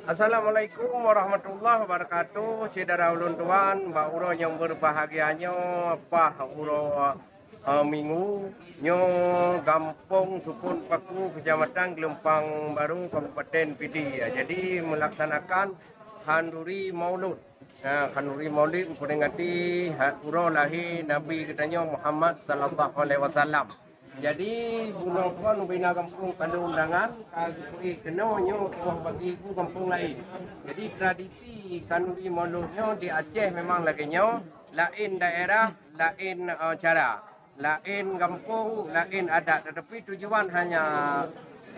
Assalamualaikum warahmatullahi wabarakatuh. Saudara ulun tuan, mbak uro yang berbahagianya, Pak uro minggu nyo Gampung Sukun Paku, Kecamatan Gelempang Baru, Kabupaten Pidi. Jadi melaksanakan Khanduri Maulud. Khanduri Maulid memperingati uro lahir Nabi katanya Muhammad sallallahu alaihi wasallam. Jadi bunuh pun bina kampung ada undangan kagui kenonyo wah bagi ku kampung lain. Jadi tradisi Kanduri Mauludnya di Aceh memang laginya lain daerah, lain cara, lain kampung, lain adat. Tetapi tujuan hanya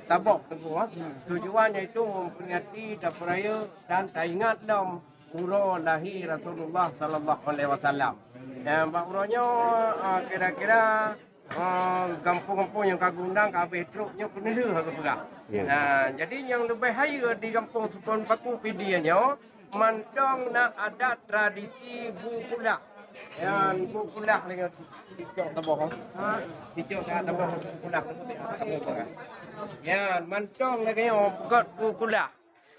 tabok teguh. Tujuannya itu memperingati Daperaya dan teringat dom uro lahir Rasulullah sallallahu alaihi wasallam. Mbak uronya kira-kira kampung-kampung yang kagundang kabeh truknya kena aku pegang. Ya. Nah, jadi yang lebih haya di kampung Sukun Paku Pidianya mantong nak ada tradisi bukulah. Yang bukulah dengan dicok taboh. Dicok taboh bukulah. Ya, mantong lagi yang bukat bukulah.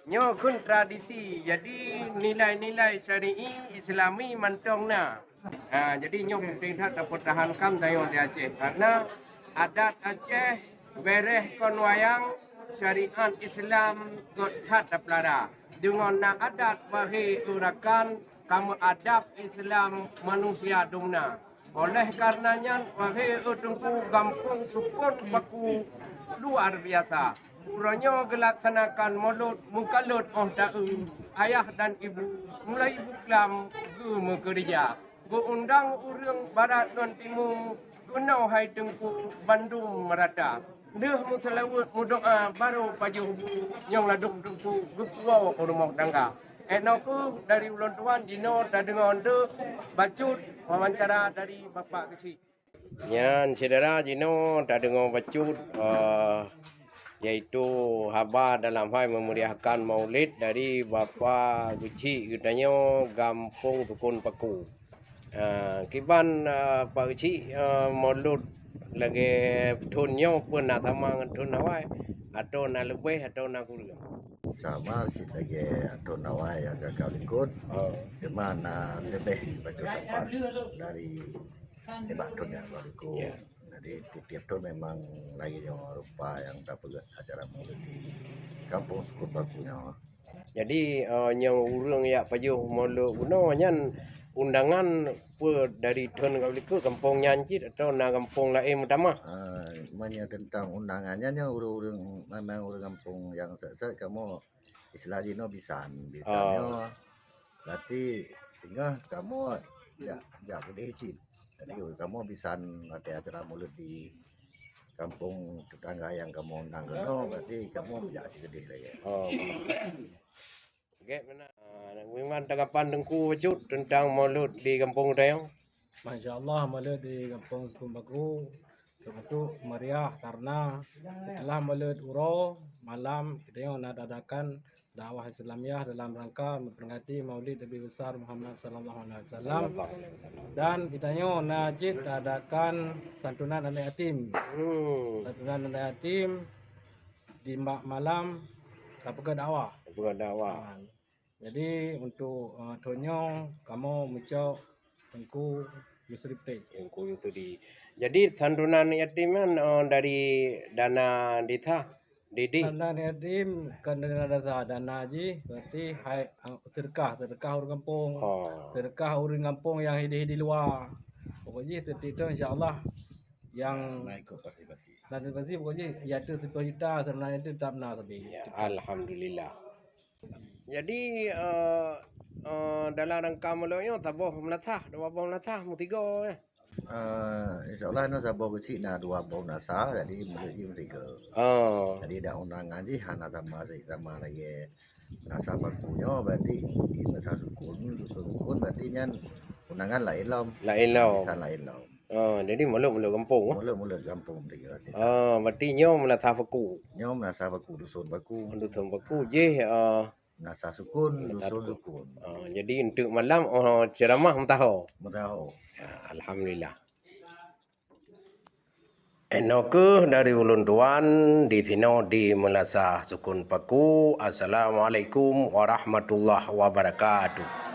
Nyo kun tradisi. Jadi nilai-nilai syar'i Islami mantong na. Jadi nyo penting dapat pertahankan tayong di Aceh karena adat Aceh bereh kon wayang syariat Islam godhat pelada dengan nak adat bahi urakan kamu adab Islam manusia dumna. Oleh karenanya bahi utungku Gampung Sukun Paku luar biasa. Uranya gelaksanakan mulut mukalut ayah dan ibu mulai buklam ge kerja. Go undang urang barat dan timur kunau hai tengku Bandung merata. Deh musalawat mudoa baru paju yang laduk tengku gupuau ke rumah tangga. Enoku dari ulun tuan Dino dan dengan tu bacut wawancara dari Bapak Kecik. Yan saudara Dino dah dengar bacut yaitu haba dalam hal memeriahkan maulid dari Bapak Guci katanya Gampung Sukun Paku. Kiban Pak Guci maulud lagi tunnya pun nak tamang tun awai atau nak lebih atau nak kurang. Sama sih lagi atau nawai yang gagal ikut gimana lebih baju tempat dari hebat tun yang gagal ikut. Ya. Jadi tiap tahun memang lagi yang rupa yang dapat acara maulid di kampung Sukun Pakunya. Jadi yang urang ya pajuh maulud kuno nyan undangan dari tun kau kampung nyanci atau na kampung lain utama. Manya tentang undangannya nya urang memang urang kampung yang set kamu istilah dino bisannya berarti tinggal kamu ya gede izin. Jadi kamu bisa ada acara mulut di kampung tetangga yang kamu undang berarti kamu ya sih gede lah ya. Oke, mana? Memang tanggapan dengku wujud tentang maulud di kampung Udayang. Masya Allah, maulud di Kampung Sukun Paku termasuk meriah karena setelah maulud uro malam kita yang nak adakan dakwah Islamiah dalam rangka memperingati maulid Nabi besar Muhammad sallallahu alaihi wasallam dan kita yang najib adakan santunan anak yatim. Santunan anak yatim di malam dapat dakwah. Bukan dakwah. Jadi untuk Tonyong kamu muncul tengku Yusrip Teh. Tengku itu di. Jadi santunan yatim kan dari dana dita Didi. Dana yatim kan dana dasar dana haji berarti hai terkah orang kampung. Terkah orang kampung yang hidup di luar. Pokoknya itu insya-Allah yang naik ke partisipasi. Dan pasti pokoknya ya itu 10 juta sebenarnya itu tak benar tapi. Ya, alhamdulillah. Jadi dalam rangka mulanya taboh melatah, dua bau melatah, mutiga ya. Insyaallah no sabau kecil na 2 bau nasa jadi mulai mereka. Jadi dah undangan sih hana sama lagi nasa bakunya berarti di nasa sukun dusun sukun berarti nyan undangan lain lam. Lain lau. Bisa lain lam. Jadi mulut kampung. Mulut kampung mereka. Berarti nyom melatah baku. Nyom nasa baku dusun baku. Dusun baku je nasa sukun dusun sukun. Jadi untuk malam ceramah mentaho. Mentaho. Alhamdulillah. Enoke dari ulun tuan di sino di Melasah Sukun Paku. Assalamualaikum warahmatullahi wabarakatuh.